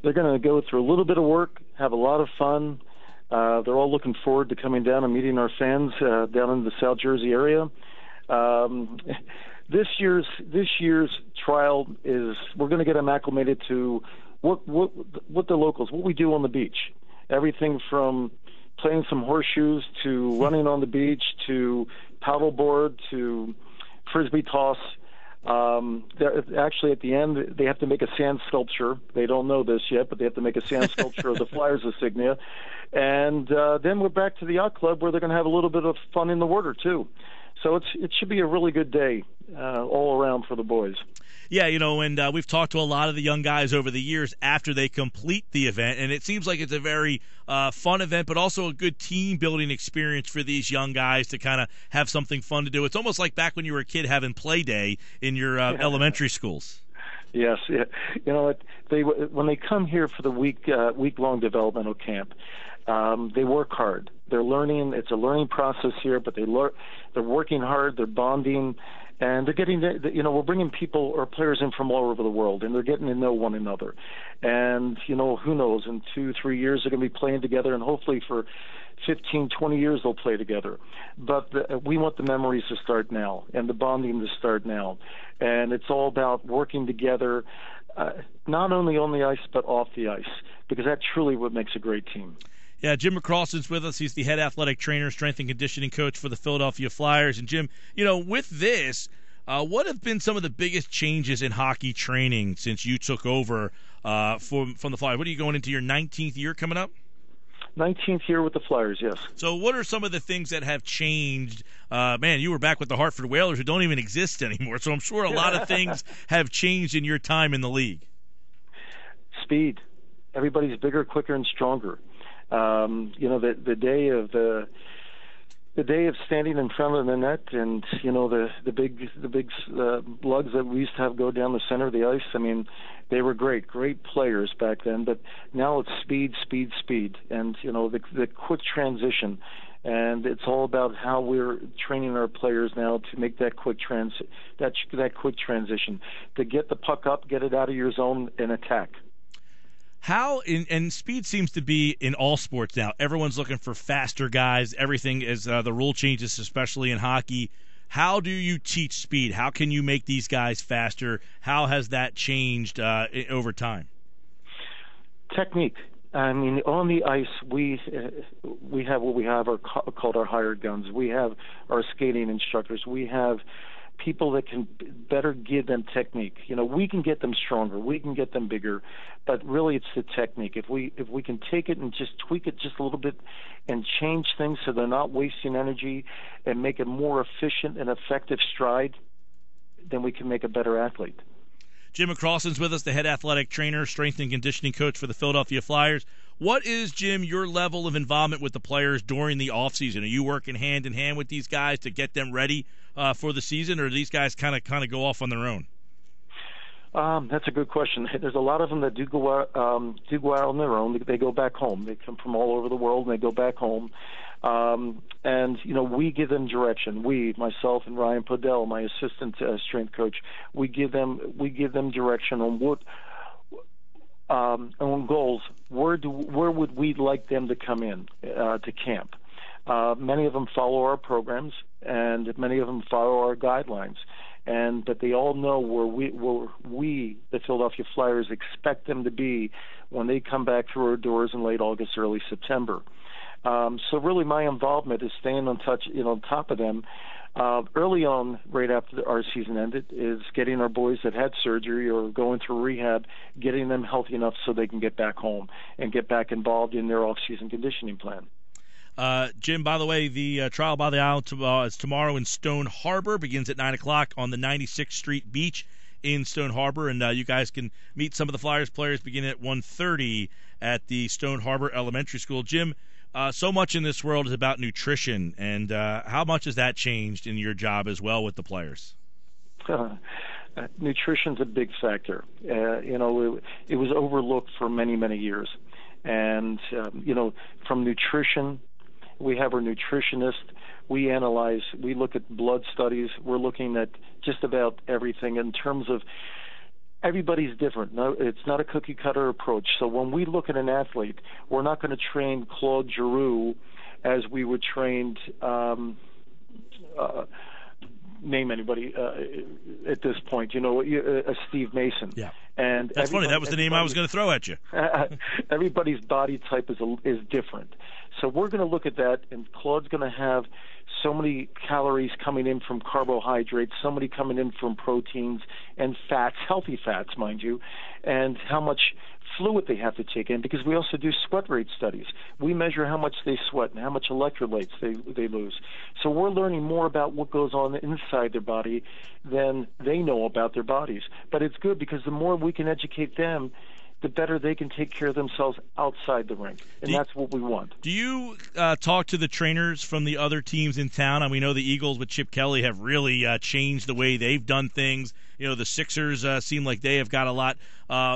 they're going to go through a little bit of work, have a lot of fun. They're all looking forward to coming down and meeting our fans down in the South Jersey area. This year's trial is we're going to get them acclimated to what the locals, what we do on the beach. Everything from playing some horseshoes to running on the beach to paddleboard to frisbee toss. Actually, at the end, they have to make a sand sculpture. They don't know this yet, but they have to make a sand sculpture of the Flyers insignia. And then we're back to the yacht club where they're going to have a little bit of fun in the water, too. So it should be a really good day all around for the boys. Yeah, and we've talked to a lot of the young guys over the years after they complete the event, and it seems like it's a very fun event, but also a good team-building experience for these young guys to kind of have something fun to do. It's almost like back when you were a kid having play day in your elementary schools. Yes, yeah. When they come here for the week-long developmental camp, they work hard. They're learning. It's a learning process here, but they're working hard. They're bonding. And they're getting, we're bringing people or players in from all over the world, and they're getting to know one another. And, who knows, in 2-3 years they're going to be playing together, and hopefully for 15, 20 years they'll play together. But we want the memories to start now and the bonding to start now. And it's all about working together, not only on the ice but off the ice, because that's truly what makes a great team. Yeah, Jim McCrossin's with us. He's the head athletic trainer, strength and conditioning coach for the Philadelphia Flyers. And, Jim, with this, what have been some of the biggest changes in hockey training since you took over from the Flyers? What are you going into your 19th year coming up? 19th year with the Flyers, yes. So what are some of the things that have changed? Man, you were back with the Hartford Whalers, who don't even exist anymore. So I'm sure a lot of things have changed in your time in the league. Speed. Everybody's bigger, quicker, and stronger. The day of standing in front of the net, and the big lugs that we used to have go down the center of the ice. I mean, they were great players back then. But now it's speed, and the quick transition. And it's all about how we're training our players now to make that quick that quick transition, to get the puck up, get it out of your zone, and attack. How and speed seems to be in all sports now. Everyone's looking for faster guys. Everything is the rule changes, especially in hockey. How do you teach speed? How can you make these guys faster? How has that changed over time? Technique. I mean, on the ice, we have what we have called our hired guns. We have our skating instructors. We have people that can better give them technique. We can get them stronger, we can get them bigger, but really it's the technique. If we can take it and just tweak it just a little bit and change things so they're not wasting energy and make it more efficient and effective stride, then we can make a better athlete. Jim McCrossin's with us, the head athletic trainer, strength and conditioning coach for the Philadelphia Flyers. What is, Jim, your level of involvement with the players during the offseason? Are you working hand in hand with these guys to get them ready for the season, or do these guys kind of go off on their own? That's a good question. There's a lot of them that do go out on their own. They go back home. They come from all over the world, and they go back home. And we give them direction. Myself and Ryan Podell, my assistant strength coach, we give them direction on what on goals. Where would we like them to come in to camp? Many of them follow our programs, and many of them follow our guidelines. But they all know where we, the Philadelphia Flyers, expect them to be when they come back through our doors in late August, early September. So really, my involvement is staying on top of them. Early on, right after our season ended, is getting our boys that had surgery or going through rehab, getting them healthy enough so they can get back home and get back involved in their off-season conditioning plan. Jim, by the way, the Trial by the Isle is tomorrow in Stone Harbor. Begins at 9 o'clock on the 96th Street Beach in Stone Harbor. And you guys can meet some of the Flyers players beginning at 1:30 at the Stone Harbor Elementary School. Jim, so much in this world is about nutrition. And how much has that changed in your job as well with the players? Nutrition's a big factor. It was overlooked for many, many years. And, from nutrition, we have our nutritionist. We analyze. We look at blood studies. We're looking at just about everything in terms of everybody's different. No, it's not a cookie-cutter approach. So when we look at an athlete, we're not going to train Claude Giroux as we would train name anybody at this point. Steve Mason. Yeah. And that's funny. That was the name I was going to throw at you. Everybody's body type is different. So we're going to look at that, and Claude's going to have so many calories coming in from carbohydrates, so many coming in from proteins and fats, healthy fats, mind you, and how much fluid they have to take in, because we also do sweat rate studies. We measure how much they sweat and how much electrolytes they lose. So we're learning more about what goes on inside their body than they know about their bodies. But it's good, because the more we can educate them, the better they can take care of themselves outside the rink. And that's what we want. Do you talk to the trainers from the other teams in town? And we know the Eagles with Chip Kelly have really changed the way they've done things. The Sixers seem like they have got a lot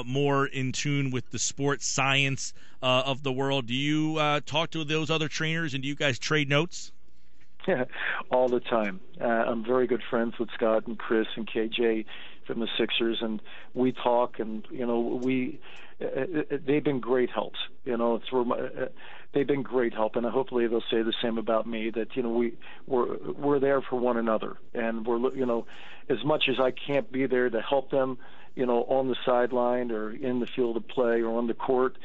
more in tune with the sports science of the world. Do you talk to those other trainers, and do you guys trade notes? Yeah, all the time. I'm very good friends with Scott and Chris and KJ from the Sixers, and we talk, and they've been great helps. They've been great help, and hopefully they'll say the same about me. That we're there for one another, and we're as much as I can't be there to help them, on the sideline or in the field of play or on the court.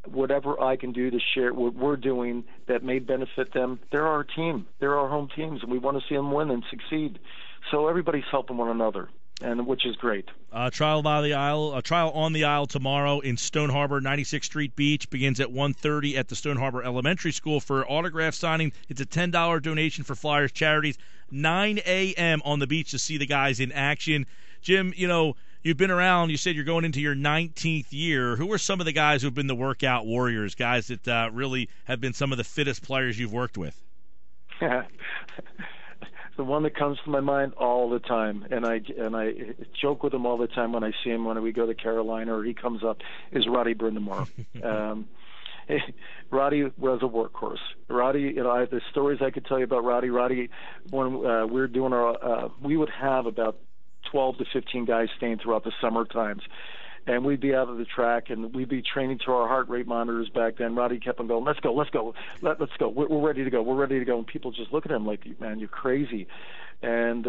Whatever I can do to share what we're doing that may benefit them, they're our team. They're our home teams, and we want to see them win and succeed. So everybody's helping one another, and which is great. Trial on the aisle tomorrow in Stone Harbor, 96th Street Beach. Begins at 1:30 at the Stone Harbor Elementary School for autograph signing. It's a $10 donation for Flyers charities. 9 a.m. on the beach to see the guys in action. Jim, you've been around. You said you're going into your 19th year. Who are some of the guys who have been the workout warriors, guys that really have been some of the fittest players you've worked with? The one that comes to my mind all the time, and I joke with him all the time when I see him when we go to Carolina or he comes up, is Roddy Brind'Amour. Roddy was a workhorse. Roddy, I have the stories I could tell you about Roddy. Roddy, when we were doing we would have about 12 to 15 guys staying throughout the summer times. And we'd be out of the track, and we'd be training to our heart rate monitors back then. Roddy kept on going, let's go. Let's go. We're ready to go. We're ready to go. And people just look at him like, man, you're crazy. And,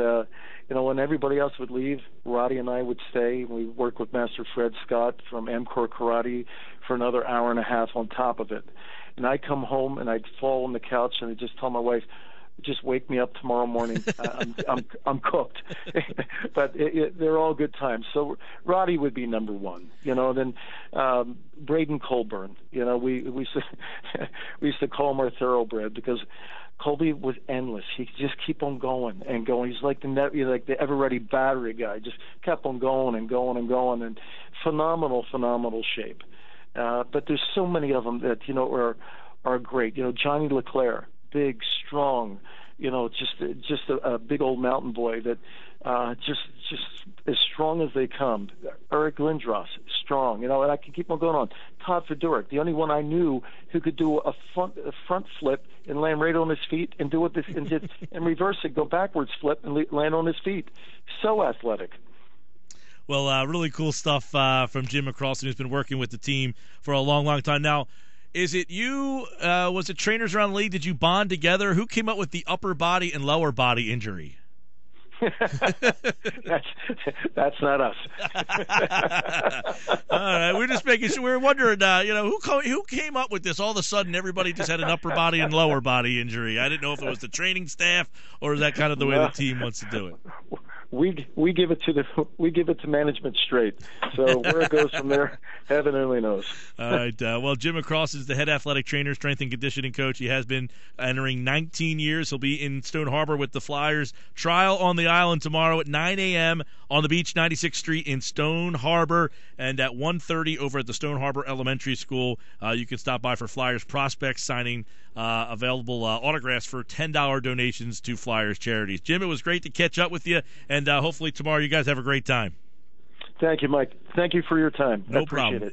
when everybody else would leave, Roddy and I would stay. We worked with Master Fred Scott from MCOR Karate for another hour and a half on top of it. And I'd come home, and I'd fall on the couch, and I'd just tell my wife, just wake me up tomorrow morning. I'm cooked. But they're all good times. So Roddy would be number one. Then Braden Colburn. We used to call him our thoroughbred because Colby was endless. He could just keep on going and going. He's like the ever-ready battery guy. Just kept on going and going and going, and phenomenal shape. But there's so many of them that are great. Johnny LeClaire. Big, strong, just a big old mountain boy that just as strong as they come. Eric Lindros, strong, and I can keep on going on. Todd Fedoruk, the only one I knew who could do a front flip and land right on his feet and do it and reverse it, go backwards flip and land on his feet. So athletic. Well, really cool stuff from Jim McCrossin, who's been working with the team for a long, long time now. Is it you? Was it trainers around the league? Did you bond together? Who came up with the upper body and lower body injury? That's not us. All right, we're just making sure. We're wondering, who came up with this? All of a sudden, everybody just had an upper body and lower body injury. I didn't know if it was the training staff or is that kind of the way the team wants to do it. We give it to management straight. So where it goes from there, heaven only knows. All right. Well, Jim McCrossin is the head athletic trainer, strength and conditioning coach. He has been entering 19 years. He'll be in Stone Harbor with the Flyers. Trial on the island tomorrow at 9 a.m. on the beach, 96th Street in Stone Harbor, and at 1:30 over at the Stone Harbor Elementary School. You can stop by for Flyers prospects signing available autographs for $10 donations to Flyers charities. Jim, it was great to catch up with you, and hopefully tomorrow you guys have a great time. Thank you, Mike. Thank you for your time. No problem.